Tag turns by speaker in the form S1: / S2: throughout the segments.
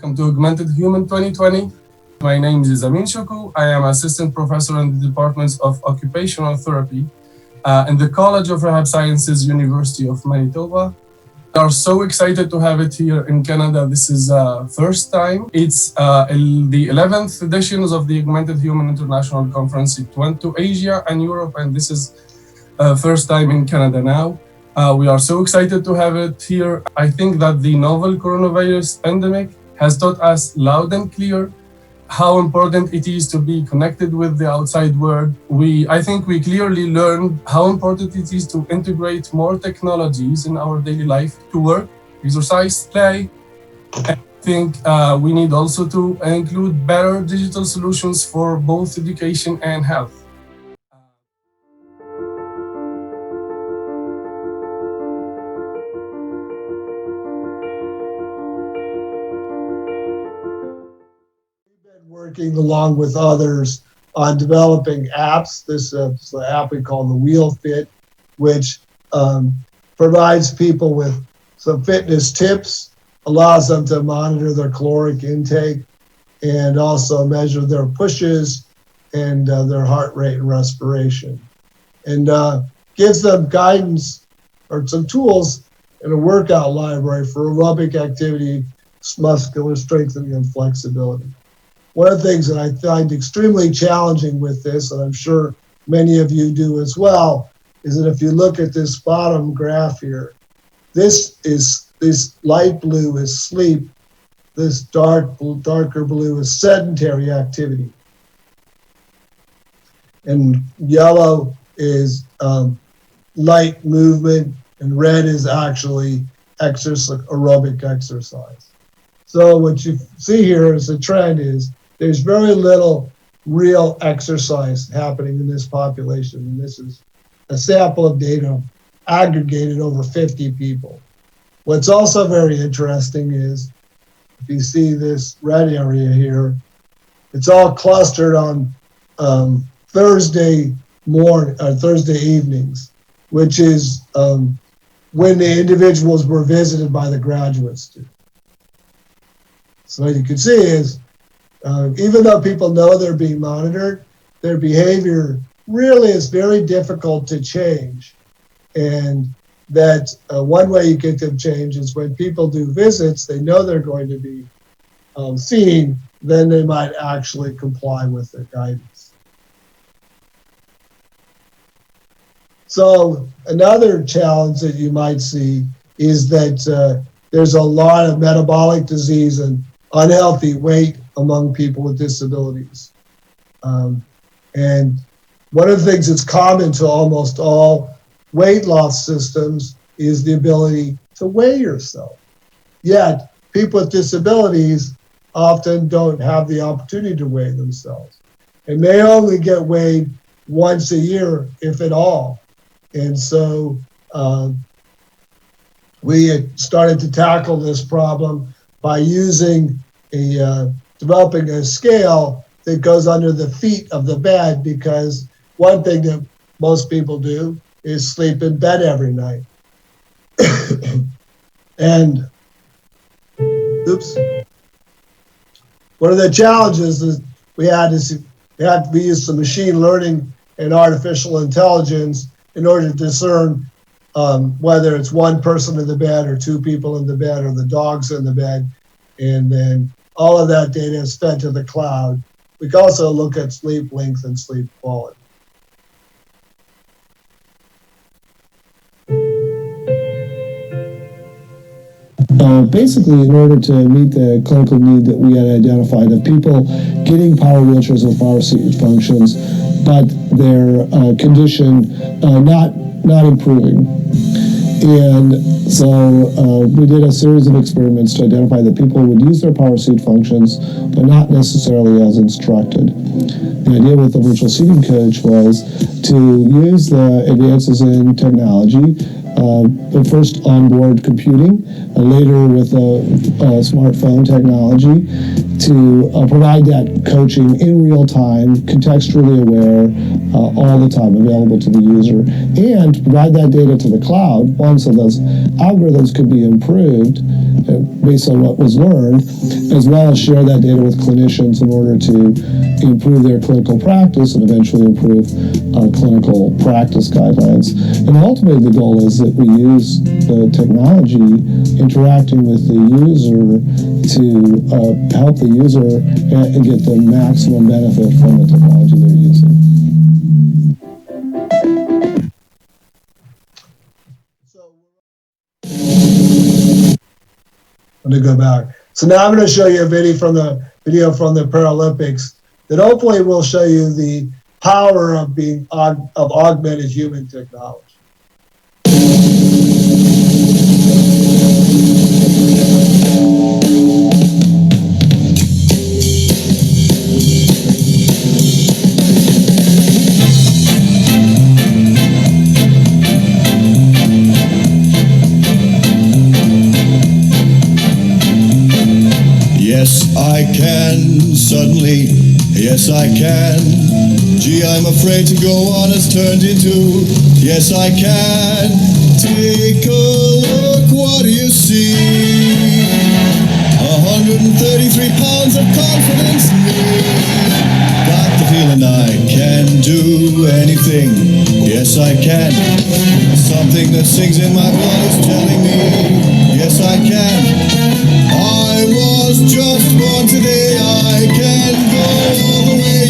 S1: Welcome to Augmented Human 2020. My name is Amin Shuku. I am assistant professor in the Department of Occupational Therapy in the College of Rehab Sciences, University of Manitoba. We are so excited to have it here in Canada. This is first time. It's the 11th editions of the Augmented Human International Conference. It went to Asia and Europe, and this is first time in Canada now. We are so excited to have it here. I think that the novel coronavirus pandemic has taught us loud and clear how important it is to be connected with the outside world. I think we clearly learned how important it is to integrate more technologies in our daily life to work, exercise, play. I think we need also to include better digital solutions for both education and health.
S2: Working along with others on developing apps. This is the app we call the Wheel Fit, which provides people with some fitness tips, allows them to monitor their caloric intake, and also measure their pushes and their heart rate and respiration, and gives them guidance or some tools in a workout library for aerobic activity, muscular strengthening, and flexibility. One of the things that I find extremely challenging with this, and I'm sure many of you do as well, is that if you look at this bottom graph here, this light blue is sleep, this darker blue is sedentary activity, and yellow is light movement, and red is actually aerobic exercise. So what you see here is the trend is there's very little real exercise happening in this population. And this is a sample of data aggregated over 50 people. What's also very interesting is, if you see this red area here, it's all clustered on Thursday evenings, which is when the individuals were visited by the graduate student. So what you can see is, even though people know they're being monitored, their behavior really is very difficult to change. And that one way you get them change is when people do visits, they know they're going to be seen, then they might actually comply with their guidance. So another challenge that you might see is that there's a lot of metabolic disease and unhealthy weight among people with disabilities. And one of the things that's common to almost all weight loss systems is the ability to weigh yourself. Yet, people with disabilities often don't have the opportunity to weigh themselves. And they only get weighed once a year, if at all. And so we had started to tackle this problem by developing a scale that goes under the feet of the bed, because one thing that most people do is sleep in bed every night. And, one of the challenges that we used some machine learning and artificial intelligence in order to discern whether it's one person in the bed or two people in the bed or the dogs in the bed. And then all of that data is fed to the cloud. We can also look at sleep length and sleep quality.
S3: Basically, in order to meet the clinical need that we had identified of people getting power wheelchairs with power seat functions, but their condition not improving. And so we did a series of experiments to identify that people would use their power seat functions, but not necessarily as instructed. The idea with the virtual seating coach was to use the advances in technology, but first onboard computing, later with smartphone technology, to provide that coaching in real time, contextually aware, all the time available to the user, and provide that data to the cloud, so those algorithms could be improved, based on what was learned, as well as share that data with clinicians in order to improve their clinical practice and eventually improve clinical practice guidelines. And ultimately the goal is that we use the technology interacting with the user to help the user and get the maximum benefit from the technology they're using.
S2: Let me go back. So now I'm going to show you a video from the Paralympics that hopefully will show you the power of augmented human technology.
S4: Yes, I can, suddenly, yes, I can. Gee, I'm afraid to go on, it's turned into, yes, I can. Take a look, what do you see? 133 pounds of confidence in me. Got the feeling I can do anything, yes, I can. Something that sings in my blood is telling me, yes, I can. I was just born today, I can go all the way,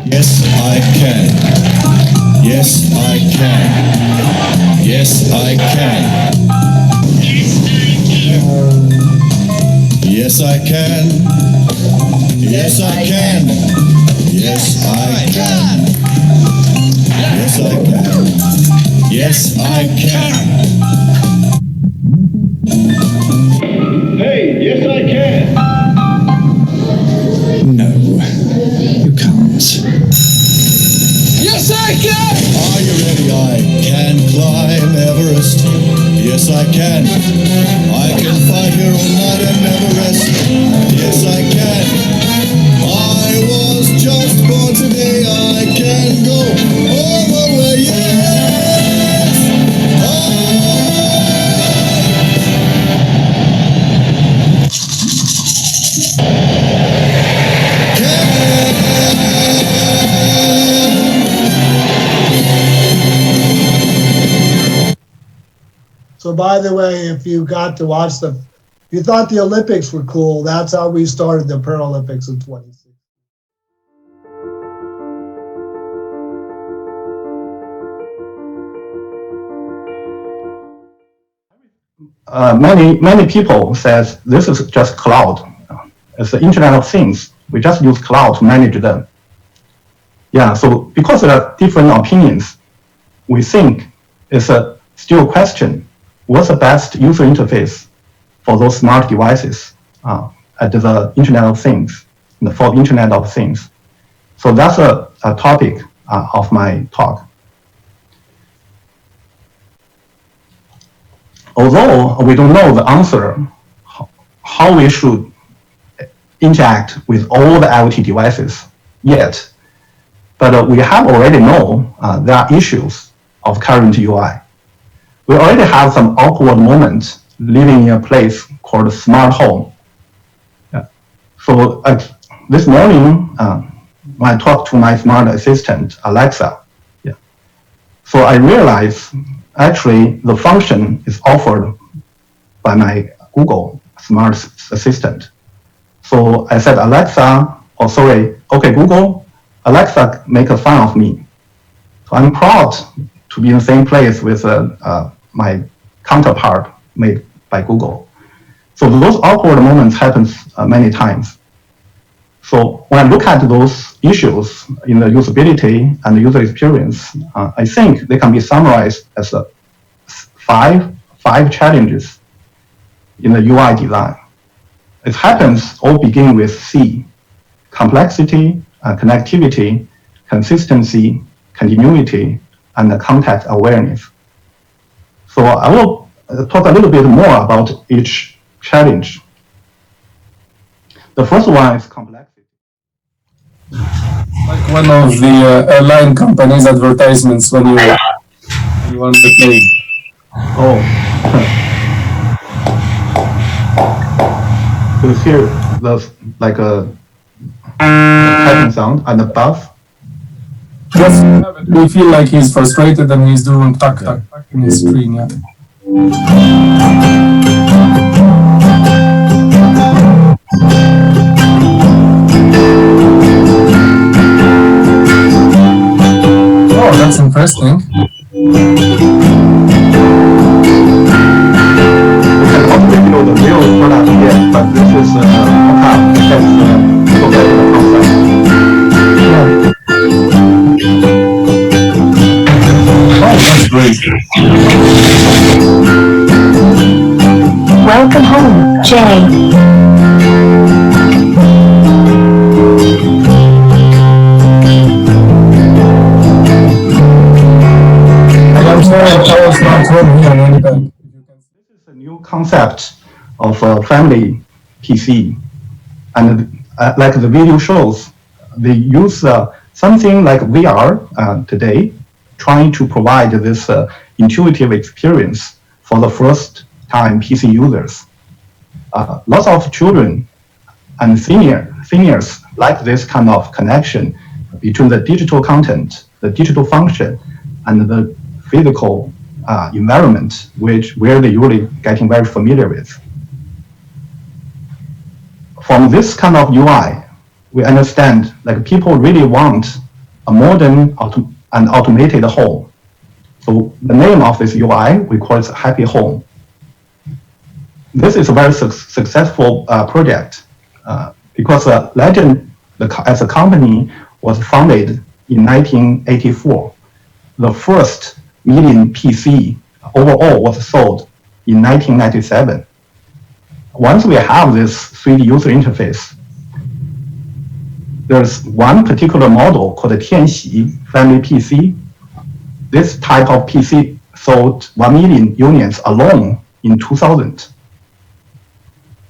S4: yes, I can. Yes, I can. Yes, I can. Yes, I can. Yes, I can. Yes, I can. Yes, I can. Yes, I can. Yes, I can. Hey, yes, I can.
S5: No, you can't.
S4: Yes, I can! Are you ready? I can climb Everest. Yes, I can. I can fight here all night and never rest. Yes, I can. I was just born today. I can go all the way. Yes! I can.
S2: So by the way, if you got to watch if you thought the Olympics were cool, that's how we started the Paralympics in 2016.
S6: Many people says this is just cloud. It's the Internet of Things. We just use cloud to manage them. Yeah, so because there are different opinions, we think it's still a question. What's the best user interface for those smart devices at the Internet of Things, for the Internet of Things? So that's a topic of my talk. Although we don't know the answer, how we should interact with all the IoT devices yet, but we have already know there are issues of current UI. We already have some awkward moments living in a place called smart home. Yeah. So this morning, when I talked to my smart assistant, Alexa, yeah. So I realized actually the function is offered by my Google smart assistant. So I said, Alexa, okay, Google, Alexa make a fun of me. So I'm proud to be in the same place with my counterpart made by Google. So those awkward moments happen many times. So when I look at those issues in the usability and the user experience, I think they can be summarized as five challenges in the UI design. It happens all begin with C: complexity, connectivity, consistency, continuity, and context awareness. So I will talk a little bit more about each challenge. The first one is complexity.
S1: Like one of the airline companies' advertisements when you want the plane.
S6: Oh. So here, there's like a typing sound and a buff.
S1: Yes, we feel like he's frustrated and he's doing tuck tuck tuck in his screen, yeah. Oh, that's interesting.
S6: The real product yet, but this is mock-up. That's so that's the concept.
S1: Oh, that's great.
S7: Welcome home, Jay.
S1: I'm sorry, I was not home here in Winnipeg.
S6: This is a new concept of a family PC, and like the video shows, they use something like VR today, trying to provide this intuitive experience for the first time PC users. Lots of children and seniors like this kind of connection between the digital content, the digital function, and the physical environment, where they're usually getting very familiar with. From this kind of UI, we understand like people really want a modern and automated home. So the name of this UI, we call it Happy Home. This is a very successful project because Legend as a company was founded in 1984. The first median PC overall was sold in 1997. Once we have this 3D user interface, there's one particular model called the Tianxi family PC. This type of PC sold 1 million units alone in 2000.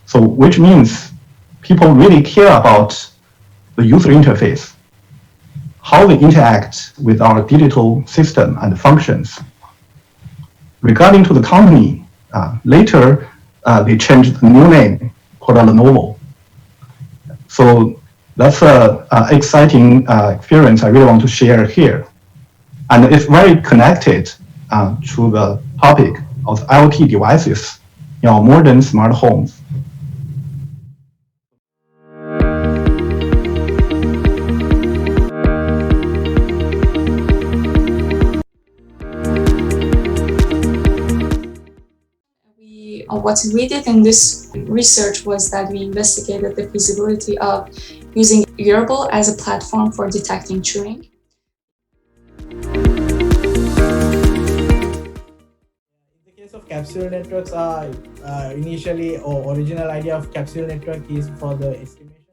S6: So which means people really care about the user interface, how they interact with our digital system and functions. Regarding to the company, later they changed the new name called Lenovo. So that's an exciting experience I really want to share here. And it's very connected to the topic of IoT devices in our modern smart homes.
S8: What we did in this research was that we investigated the feasibility of using wearable as a platform for detecting chewing.
S9: In the case of capsule networks, initially or original idea of capsule network is for the estimation.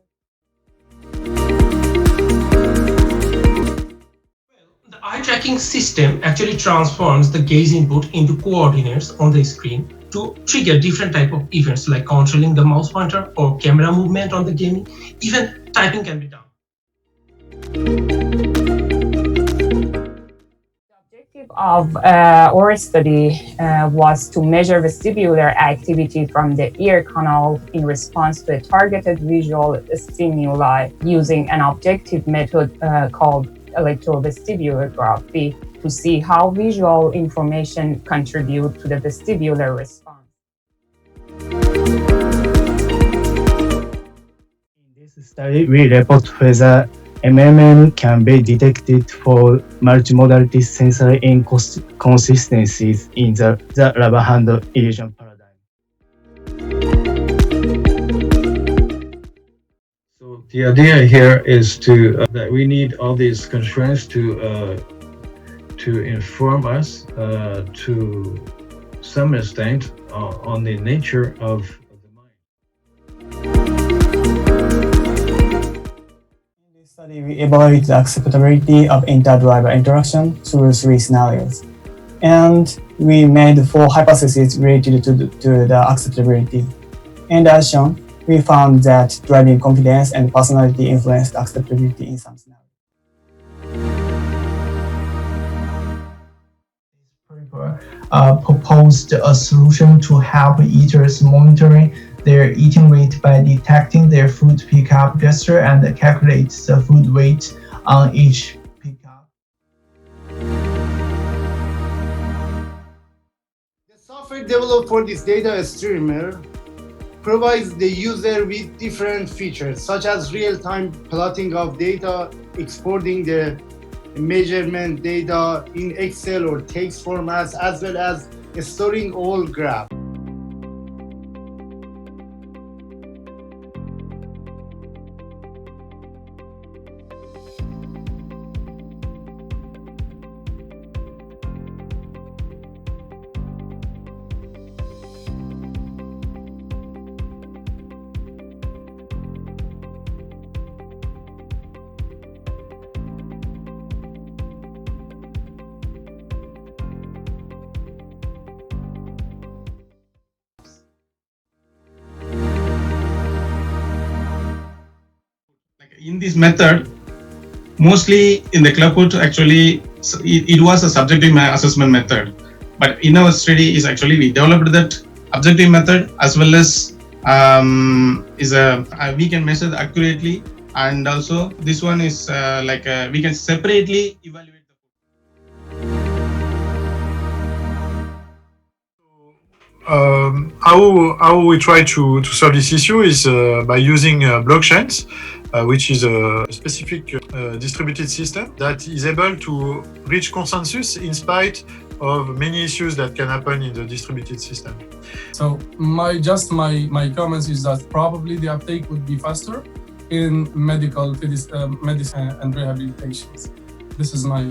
S10: The eye tracking system actually transforms the gaze input into coordinates on the screen to trigger different type of events like controlling the mouse pointer or camera movement on the gaming. Even typing can be done.
S11: The objective of our study was to measure vestibular activity from the ear canal in response to a targeted visual stimuli using an objective method called electrovestibulography to see how visual information contribute to the vestibular response.
S12: In this study, we report whether
S7: MMM can be detected for multimodality sensory inconsistencies in the rubber hand illusion paradigm.
S12: So the idea here is that we need all these constraints to inform us to some extent on the nature of the mind.
S13: In this study, we evaluate the acceptability of inter-driver interaction through 3 scenarios. And we made 4 hypotheses related to the acceptability. And as shown, we found that driving confidence and personality influenced acceptability in some scenarios.
S14: Proposed a solution to help eaters monitoring their eating rate by detecting their food pickup gesture and calculate the food weight on each pickup.
S2: The software developed for this data streamer provides the user with different features, such as real-time plotting of data, exporting the measurement data in Excel or text formats, as well as storing all graphs.
S15: In this method, mostly in the clubhood, actually, it was a subjective assessment method. But in our study, is actually we developed that objective method as well as we can measure accurately, and also this one is we can separately evaluate.
S16: How we try to solve this issue is by using blockchains, which is a specific distributed system that is able to reach consensus in spite of many issues that can happen in the distributed system.
S1: So my comments is that probably the uptake would be faster in medical medicine and rehabilitations. This is my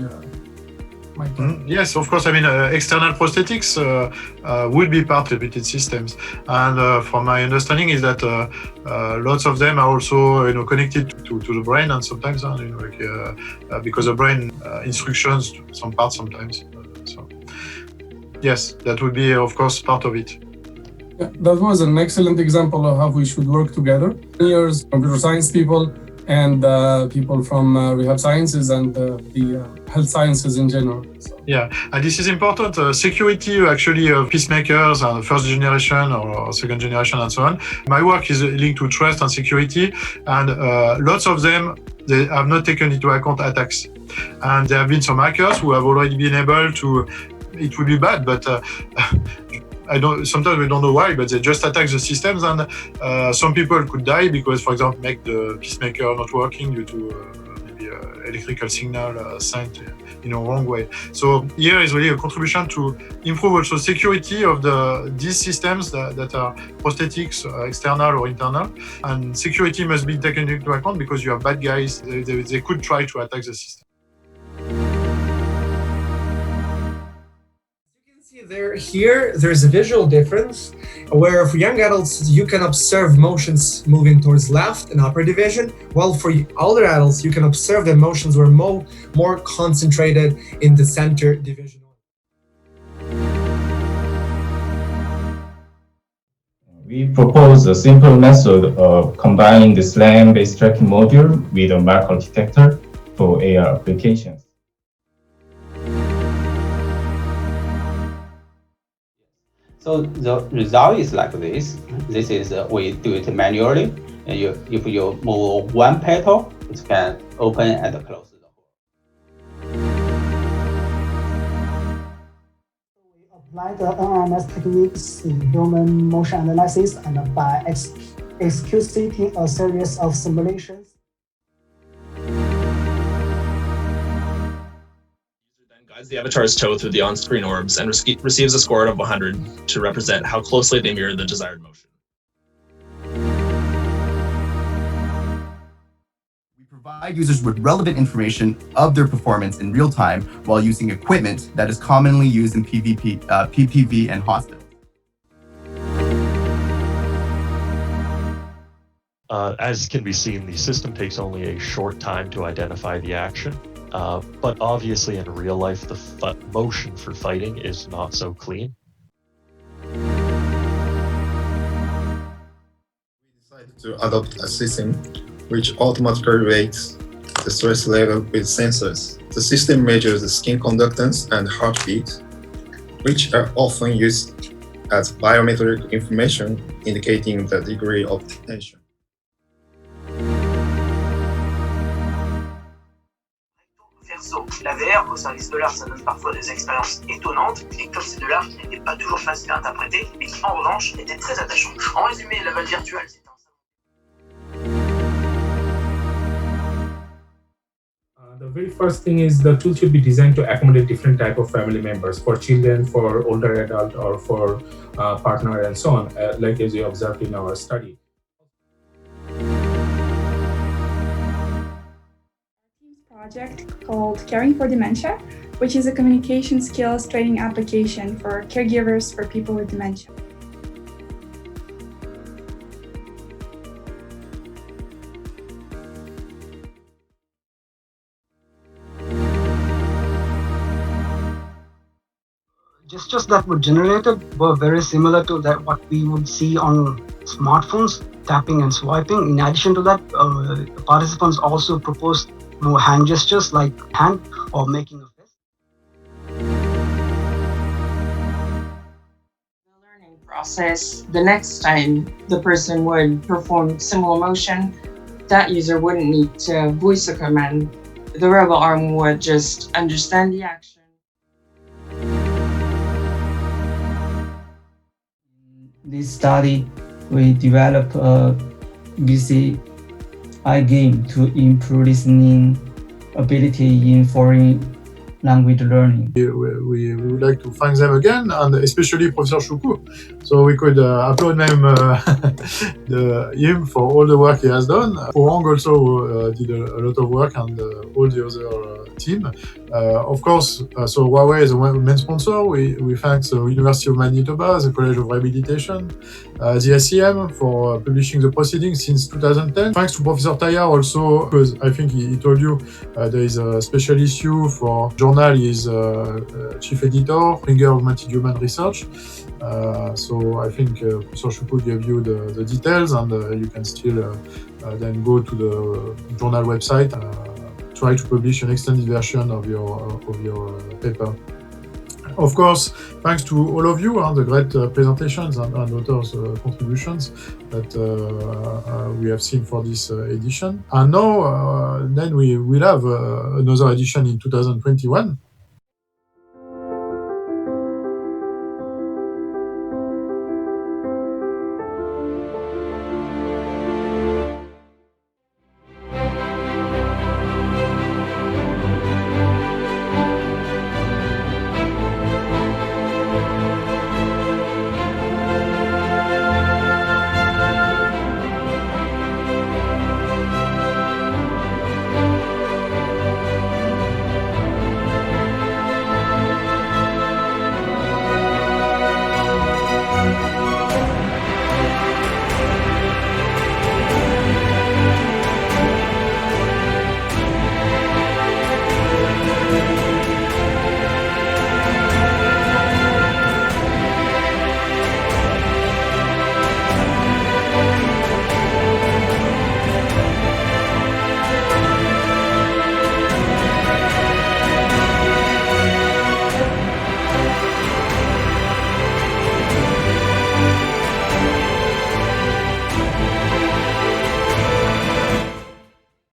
S16: Yes, of course. I mean, external prosthetics would be part of distributed systems, and from my understanding is that lots of them are also connected to the brain, and sometimes because the brain instructions some parts sometimes. So yes, that would be of course part of it.
S1: Yeah, that was an excellent example of how we should work together. Engineers, computer science people, and people from rehab sciences and the health sciences in general. So.
S16: Yeah, and this is important. Security actually of peacemakers and first generation or second generation and so on. My work is linked to trust and security, and lots of them, they have not taken into account attacks. And there have been some hackers who have already been able to, it would be bad, but sometimes we don't know why, but they just attack the systems, and some people could die because, for example, make the peacemaker not working due to maybe electrical signal sent in a wrong way. So here is really a contribution to improve also security of these systems that are prosthetics, external or internal, and security must be taken into account because you have bad guys, they could try to attack the system.
S17: There's a visual difference where for young adults you can observe motions moving towards left and upper division, while for older adults you can observe the motions were more concentrated in the center division.
S18: We propose a simple method of combining the SLAM-based tracking module with a marker detector for AR applications.
S19: So the result is like this. This is we do it manually, and if you move one petal, it can open and close the hole.
S20: We apply the NRMS techniques in human motion analysis and by executing a series of simulations.
S21: As the avatar's toe through the on-screen orbs and receives a score of 100 to represent how closely they mirror the desired motion.
S22: We provide users with relevant information of their performance in real time while using equipment that is commonly used in PPV and hospitals.
S23: As can be seen, the system takes only a short time to identify the action, but obviously in real life, the motion for fighting is not so clean.
S24: We decided to adopt a system which automatically rates the stress level with sensors. The system measures the skin conductance and heartbeat, which are often used as biometric information indicating the degree of tension.
S25: La VR, au service de l'art, ça donne parfois des expériences étonnantes, et comme c'est de l'art qui n'était pas toujours facile à interpréter, mais qui en revanche était très attachant. En résumé, la balle virtuelle, c'est
S26: The very first thing is the tool should be designed to accommodate different type of family members, for children, for older adult, or for partner, and so on, like as you observed in our study.
S27: Project called Caring for Dementia, which is a communication skills training application for caregivers for people with dementia.
S28: Gestures that were generated were very similar to that what we would see on smartphones, tapping and swiping. In addition to that, the participants also proposed more hand gestures like hand or making a fist.
S29: The learning process, the next time the person would perform similar motion, that user wouldn't need to voice a command. The robot arm would just understand the action.
S30: In this study, we developed a BCI game to improve listening ability in foreign language learning.
S16: We would like to thank them again, and especially Professor Choukou. So we could applaud him for all the work he has done. Orang also did a lot of work, and all the other team. Of course, so Huawei is the main sponsor. We thank the University of Manitoba, the College of Rehabilitation, the SEM for publishing the proceedings since 2010. Thanks to Professor Taillard also, because I think he told you there is a special issue for journal. He is chief editor, Springer Augmented Human Research. So I think Professor Choukou gave you the details, and you can still then go to the journal website. Try to publish an extended version of your paper. Of course, thanks to all of you and the great presentations and others' contributions that we have seen for this edition. And now, then we will have another edition in 2021.